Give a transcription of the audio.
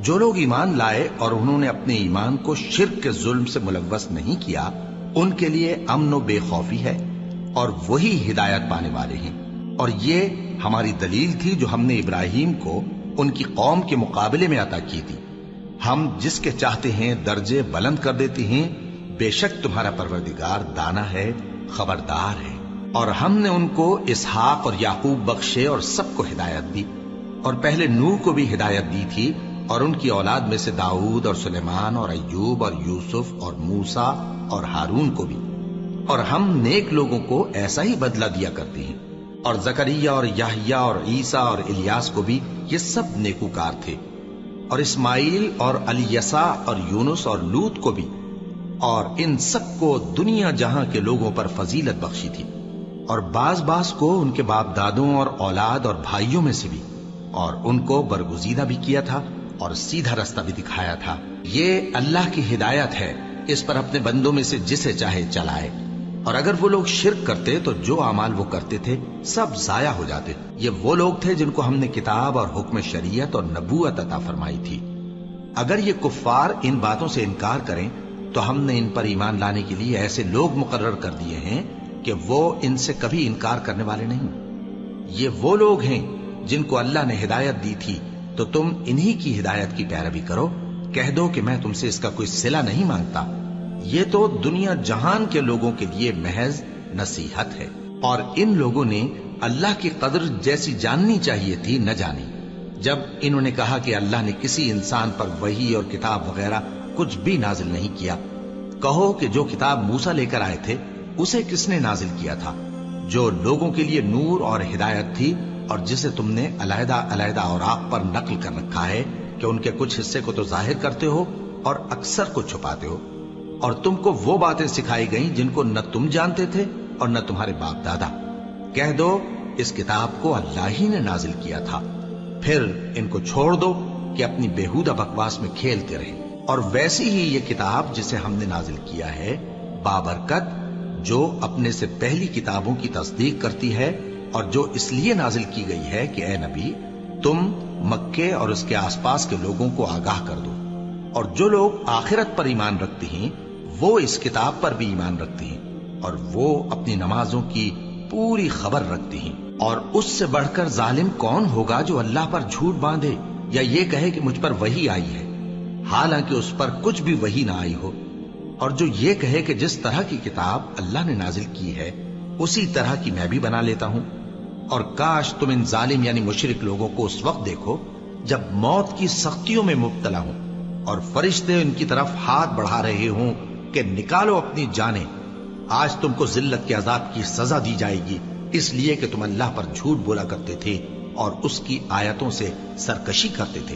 جو لوگ ایمان لائے اور انہوں نے اپنے ایمان کو شرک کے ظلم سے ملوث نہیں کیا، ان کے لیے امن و بے خوفی ہے اور وہی ہدایت پانے والے ہیں۔ اور یہ ہماری دلیل تھی جو ہم نے ابراہیم کو ان کی قوم کے مقابلے میں عطا کی تھی۔ ہم جس کے چاہتے ہیں درجے بلند کر دیتے ہیں، بے شک تمہارا پروردگار دانا ہے، خبردار ہے۔ اور ہم نے ان کو اسحاق اور یعقوب بخشے اور سب کو ہدایت دی، اور پہلے نوح کو بھی ہدایت دی تھی، اور ان کی اولاد میں سے داؤد اور سلیمان اور ایوب اور یوسف اور موسیٰ اور ہارون کو بھی۔ اور ہم نیک لوگوں کو ایسا ہی بدلہ دیا کرتے ہیں۔ اور زکریا اور یحییٰ اور عیسیٰ اور الیاس کو بھی، یہ سب نیکوکار تھے۔ اور اسماعیل اور الیسع اور یونس اور لوط کو بھی، اور ان سب کو دنیا جہاں کے لوگوں پر فضیلت بخشی تھی، اور بعض کو ان کے باپ دادوں اور اولاد اور بھائیوں میں سے بھی، اور ان کو برگزیدہ بھی کیا تھا اور سیدھا رستہ بھی دکھایا تھا۔ یہ اللہ کی ہدایت ہے، اس پر اپنے بندوں میں سے جسے چاہے چلائے۔ اور اگر وہ لوگ شرک کرتے تو جو اعمال وہ کرتے تھے سب ضائع ہو جاتے۔ یہ وہ لوگ تھے جن کو ہم نے کتاب اور حکم شریعت اور نبوت عطا فرمائی تھی۔ اگر یہ کفار ان باتوں سے انکار کریں تو ہم نے ان پر ایمان لانے کے لیے ایسے لوگ مقرر کر دیے ہیں کہ وہ ان سے کبھی انکار کرنے والے نہیں۔ یہ وہ لوگ ہیں جن کو اللہ نے ہدایت دی تھی، تو تم انہی کی ہدایت کی پیروی کرو۔ کہہ دو کہ میں تم سے اس کا کوئی صلہ نہیں مانگتا، یہ تو دنیا جہان کے لوگوں کے لیے محض نصیحت ہے۔ اور ان لوگوں نے اللہ کی قدر جیسی جاننی چاہیے تھی نہ جانی۔ جب انہوں نے کہا کہ اللہ نے کسی انسان پر وحی اور کتاب وغیرہ کچھ بھی نازل نہیں کیا، کہو کہ جو کتاب موسیٰ لے کر آئے تھے اسے کس نے نازل کیا تھا، جو لوگوں کے لیے نور اور ہدایت تھی، اور جسے تم نے علیحدہ علیحدہ اوراق پر نقل کر رکھا ہے کہ ان کے کچھ حصے کو تو ظاہر کرتے ہو اور اکثر کو چھپاتے ہو۔ اور تم کو وہ باتیں سکھائی گئیں جن کو نہ تم جانتے تھے اور نہ تمہارے باپ دادا۔ کہہ دو اس کتاب کو اللہ ہی نے نازل کیا تھا، پھر ان کو چھوڑ دو کہ اپنی بیہودہ بکواس میں کھیلتے رہیں۔ اور ویسی ہی یہ کتاب جسے ہم نے نازل کیا ہے بابرکت، جو اپنے سے پہلی کتابوں کی تصدیق کرتی ہے، اور جو اس لیے نازل کی گئی ہے کہ اے نبی تم مکے اور اس کے آس پاس کے لوگوں کو آگاہ کر دو۔ اور جو لوگ آخرت پر ایمان رکھتے ہیں وہ اس کتاب پر بھی ایمان رکھتے ہیں، اور وہ اپنی نمازوں کی پوری خبر رکھتے ہیں۔ اور اس سے بڑھ کر ظالم کون ہوگا جو اللہ پر جھوٹ باندھے یا یہ کہے کہ مجھ پر وحی آئی ہے، حالانکہ اس پر کچھ بھی وحی نہ آئی ہو، اور جو یہ کہے کہ جس طرح کی کتاب اللہ نے نازل کی ہے اسی طرح کی میں بھی بنا لیتا ہوں۔ اور کاش تم ان ظالم یعنی مشرک لوگوں کو اس وقت دیکھو جب موت کی سختیوں میں مبتلا ہوں، اور فرشتے ان کی طرف ہاتھ بڑھا رہے ہوں کہ نکالو اپنی جانیں، آج تم کو ذلت کے عذاب کی سزا دی جائے گی، اس لیے کہ تم اللہ پر جھوٹ بولا کرتے تھے اور اس کی آیتوں سے سرکشی کرتے تھے۔